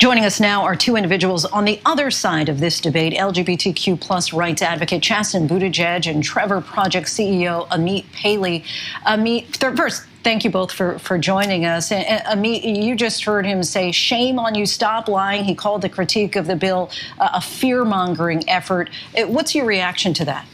Joining us now are two individuals on the other side of this debate, LGBTQ plus rights advocate Chasten and Trevor Project CEO Amit Paley. Amit, first, thank you both for joining us. Amit, you just heard him say, shame on you, stop lying. He called the critique of the bill a fear-mongering effort. What's your reaction to that?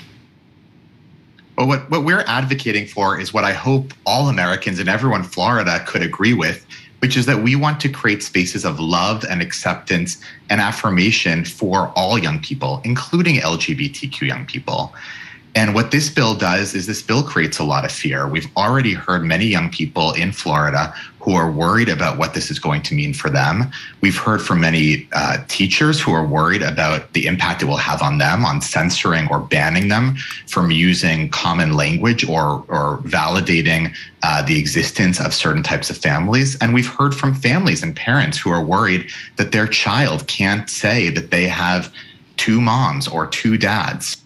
Well, what we're advocating for is what I hope all Americans and everyone in Florida could agree with, which is that we want to create spaces of love and acceptance and affirmation for all young people, including LGBTQ young people. And what this bill does is this bill creates a lot of fear. We've already heard many young people in Florida who are worried about what this is going to mean for them. We've heard from many teachers who are worried about the impact it will have on them, on censoring or banning them from using common language or validating the existence of certain types of families. And we've heard from families and parents who are worried that their child can't say that they have two moms or two dads.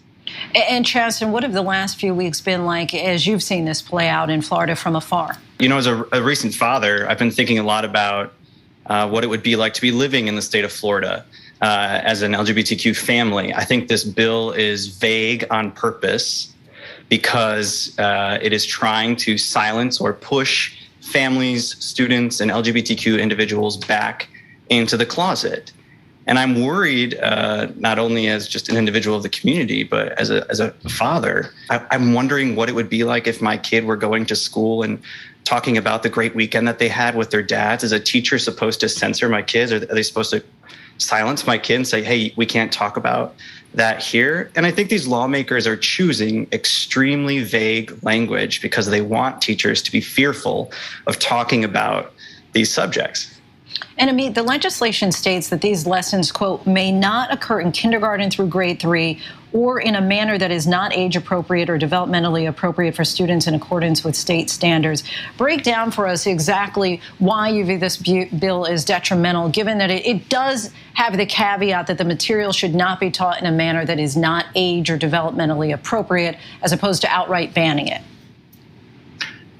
And Chasten, what have the last few weeks been like as you've seen this play out in Florida from afar? You know, as a recent father, I've been thinking a lot about what it would be like to be living in the state of Florida as an LGBTQ family. I think this bill is vague on purpose because it is trying to silence or push families, students, and LGBTQ individuals back into the closet. And I'm worried, not only as just an individual of the community, but as a father. I'm wondering what it would be like if my kid were going to school and talking about the great weekend that they had with their dads. Is a teacher supposed to censor my kids? Are they supposed to silence my kid and say, hey, we can't talk about that here? And I think these lawmakers are choosing extremely vague language because they want teachers to be fearful of talking about these subjects. And Amit, the legislation states that these lessons, quote, may not occur in kindergarten through grade 3 or in a manner that is not age appropriate or developmentally appropriate for students in accordance with state standards. Break down for us exactly why you view this bill as detrimental, given that it does have the caveat that the material should not be taught in a manner that is not age or developmentally appropriate, as opposed to outright banning it.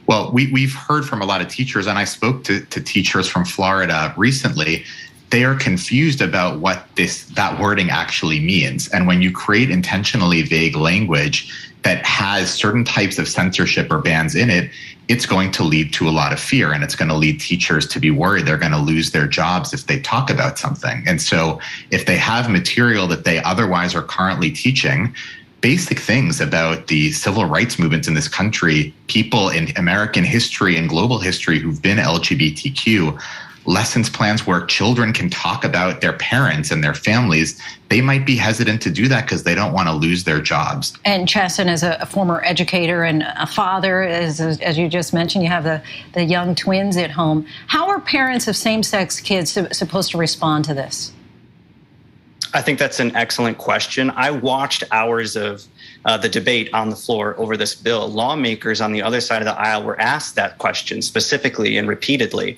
Well, we've heard from a lot of teachers, and I spoke to teachers from Florida recently. They are confused about what that wording actually means. And when you create intentionally vague language that has certain types of censorship or bans in it, it's going to lead to a lot of fear, and it's going to lead teachers to be worried they're going to lose their jobs if they talk about something. And so if they have material that they otherwise are currently teaching, basic things about the civil rights movements in this country, people in American history and global history who've been LGBTQ, lessons plans where children can talk about their parents and their families, they might be hesitant to do that because they don't want to lose their jobs. And Chasten, as a former educator and a father, as you just mentioned, you have the young twins at home. How are parents of same-sex kids supposed to respond to this? I think that's an excellent question. I watched hours of the debate on the floor over this bill. Lawmakers on the other side of the aisle were asked that question specifically and repeatedly.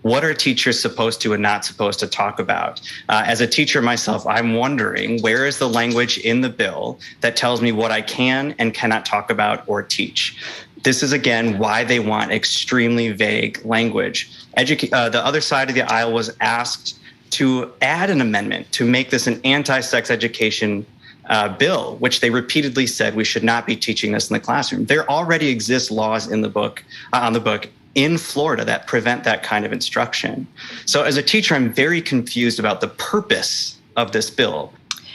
What are teachers supposed to and not supposed to talk about? As a teacher myself, I'm wondering, where is the language in the bill that tells me what I can and cannot talk about or teach? This is, again, why they want extremely vague language. The other side of the aisle was asked to add an amendment to make this an anti-sex education bill, which they repeatedly said we should not be teaching this in the classroom. There already exist laws in the book, on the book in Florida that prevent that kind of instruction. So as a teacher, I'm very confused about the purpose of this bill.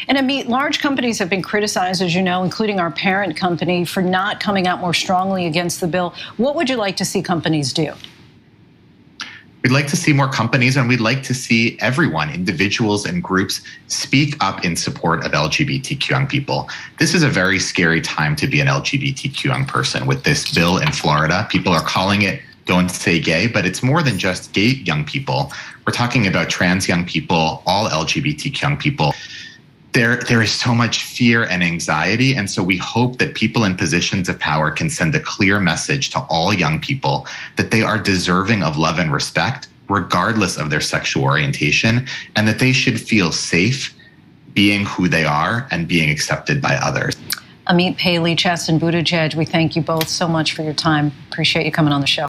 And Amit, large companies have been criticized, as you know, including our parent company, for not coming out more strongly against the bill. What would you like to see companies do? We'd like to see more companies, and we'd like to see everyone, individuals and groups, speak up in support of LGBTQ young people. This is a very scary time to be an LGBTQ young person with this bill in Florida. People are calling it Don't Say Gay, but it's more than just gay young people. We're talking about trans young people, all LGBTQ young people. There is so much fear and anxiety, and so we hope that people in positions of power can send a clear message to all young people that they are deserving of love and respect, regardless of their sexual orientation, and that they should feel safe being who they are and being accepted by others. Amit Paley, Chasten, we thank you both so much for your time. Appreciate you coming on the show.